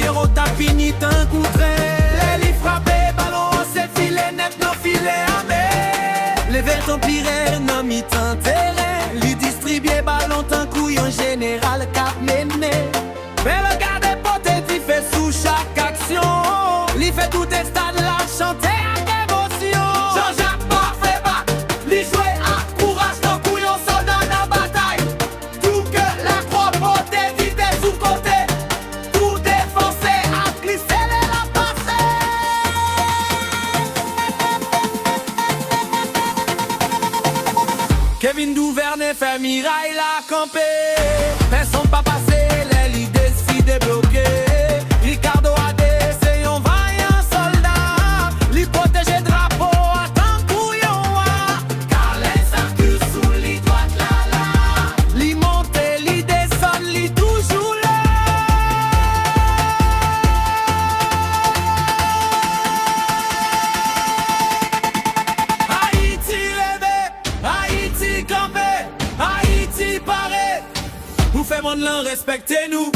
Pierrot t'a fini d'un coup trait. Les frappés, ballon, c'est filet net, non filet à mer. Les verts empirés, non mi-temps terrain. Les distribués, ballon, tant couillon général cap mené. Mais le gars des potes, il fait sous chaque action. Il fait tout un stade là, chanter avec émotion. Jean-Jacques parfait bat, il jouait à courage, ton couillon soldat dans la bataille. Tout que la croix pote, vite sous côté. Tout défoncé, à glisser et la passer. Kevin Duvernay fait miraille la campé. Mais son pas passé, les décide de bloquer. Ricardo AD, c'est un vaillant soldat. Li protège drapeau à tant couillon. Car les accus sous li droite là. Li monte, li descend, li toujours là. Haïti levé, Haïti campé, Haïti paré. Vous faites mon l'en, respectez-nous.